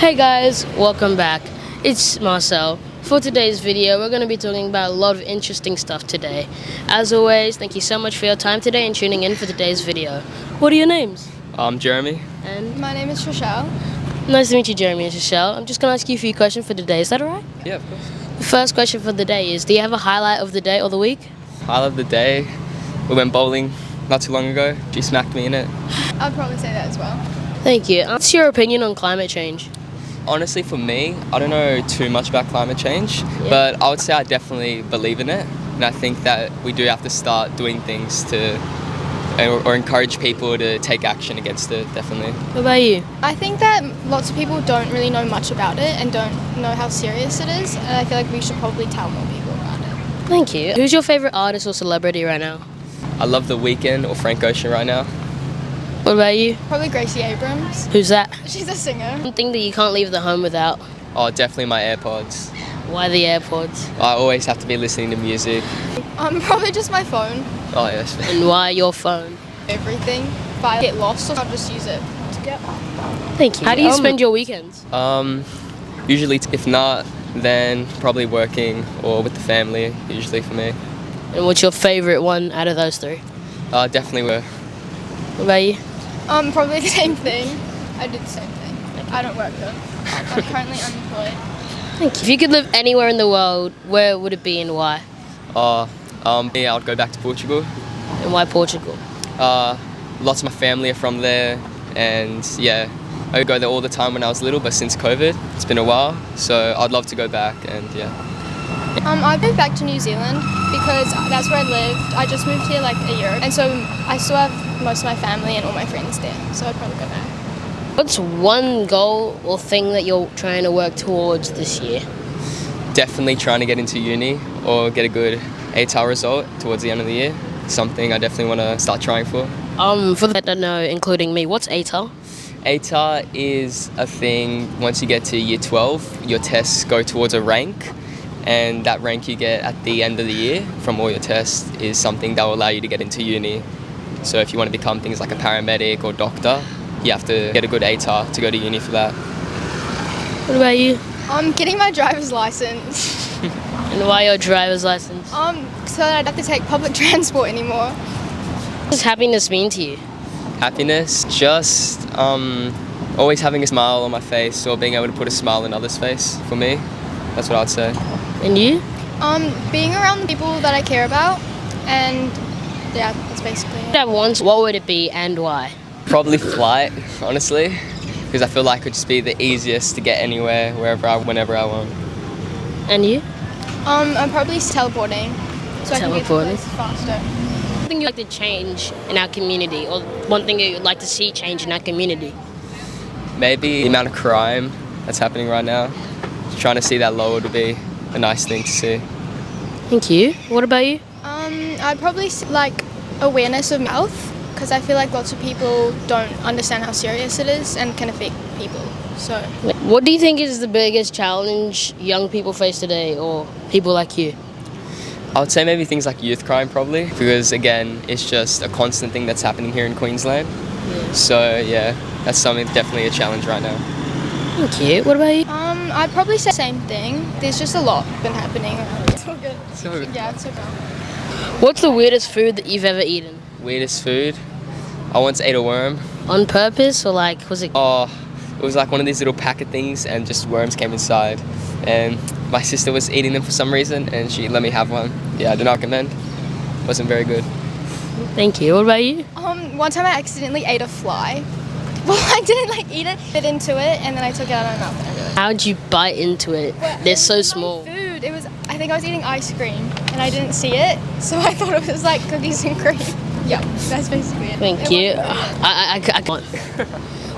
Hey guys, welcome back. It's Marcel. For today's video, we're going to be talking about a lot of interesting stuff today. As always, thank you so much for your time today and tuning in for today's video. What are your names? I'm Jeremy. And My name is Trishelle. nice to meet you, Jeremy and Shishelle. I'm just going to ask you a few questions for today. Is that alright? Yeah, of course. The first question for the day is, do you have a highlight of the day or the week? Highlight of the day. We went bowling not too long ago. She smacked me in it. I'd probably say that as well. Thank you. What's your opinion on climate change? Honestly, for me, I don't know too much about climate change, but I would say I definitely believe in it. And I think that we do have to start doing things to, or encourage people to take action against it, definitely. What about you? I think that lots of people don't really know much about it and don't know how serious it is, and I feel like we should probably tell more people about it. Thank you. Who's your favorite artist or celebrity right now? I love The Weeknd or Frank Ocean right now. What about you? Probably Gracie Abrams. Who's that? She's a singer. One thing that you can't leave the home without. Oh, definitely my AirPods. Why the AirPods? I always have to be listening to music. Probably just my phone. Oh, yes. And why your phone? Everything. If I get lost, I'll just use it to get. Thank you. How do you spend your weekends? Usually, if not, then probably working or with the family, usually for me. And what's your favorite one out of those three? Definitely were. What about you? Probably the same thing. I did the same thing. I don't work though. I'm currently unemployed. Thank you. If you could live anywhere in the world, where would it be and why? Yeah, I'd go back to Portugal. And why Portugal? Lots of my family are from there, and yeah, I would go there all the time when I was little, but since COVID, it's been a while, so I'd love to go back, and yeah. I've moved back to New Zealand because that's where I lived. I just moved here like a year, and so I still have most of my family and all my friends there, so I'd probably go back. What's one goal or thing that you're trying to work towards this year? Definitely trying to get into uni or get a good ATAR result towards the end of the year. Something I definitely want to start trying for. For that don't know, including me, what's ATAR? ATAR is a thing, once you get to year 12, your tests go towards a rank, and that rank you get at the end of the year from all your tests is something that will allow you to get into uni. So if you want to become things like a paramedic or doctor, you have to get a good ATAR to go to uni for that. What about you? I'm getting my driver's license. And why your driver's license? So that I'd have to take public transport anymore. What does happiness mean to you? Happiness, just always having a smile on my face or being able to put a smile in others' face for me. That's what I'd say. And you? Being around the people that I care about, and yeah, that's basically it. At once, what would it be and why? Probably flight, honestly, because I feel like it would just be the easiest to get anywhere, whenever I want. And you? I'm probably teleporting, so I can get to Teleporting? places faster. One thing you'd like to change in our community, or one thing you'd like to see change in our community? Maybe the amount of crime that's happening right now. Trying to see that lower would be a nice thing to see. Thank you. What about you? I'd probably like awareness of health, because I feel like lots of people don't understand how serious it is and can affect people. So What do you think is the biggest challenge young people face today, or people like you? I would say maybe things like youth crime probably, because again, it's just a constant thing that's happening here in Queensland. Yeah. So yeah, that's something definitely a challenge right now. Thank you. What about you? I'd probably say the same thing. There's just a lot been happening around here. It's all good. So Yeah, it's okay. What's the weirdest food that you've ever eaten? weirdest food. I once ate a worm. On purpose, or like, was it? Oh, it was like one of these little packet things and just worms came inside. And my sister was eating them for some reason and she let me have one. Yeah, I do not recommend. Wasn't very good. Thank you. What about you? One time I accidentally ate a fly. Well, I didn't like eat it, bit into it, and then I took it out of my mouth and I realized. How'd you bite into it? They're so small. Food. It was. I think I was eating ice cream and I didn't see it, so I thought it was like cookies and cream. Yeah, that's basically it. Thank you. I can't.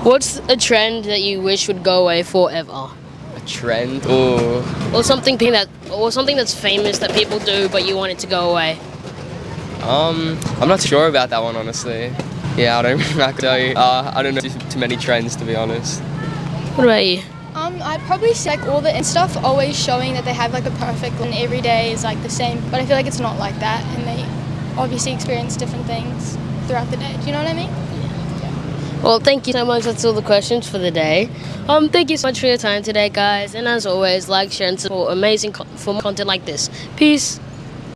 What's a trend that you wish would go away forever? A trend? Or something that's famous that people do, but you want it to go away? I'm not sure about that one, honestly. Yeah, I can tell you. I don't know too many trends, to be honest. What about you? I'd probably say like all the stuff always showing that they have like a perfect and every day is like the same, but I feel like it's not like that, and they obviously experience different things throughout the day. Do you know what I mean? Yeah. Well, thank you so much. That's all the questions for the day. Thank you so much for your time today, guys. And as always, like, share, and support amazing for more content like this. Peace.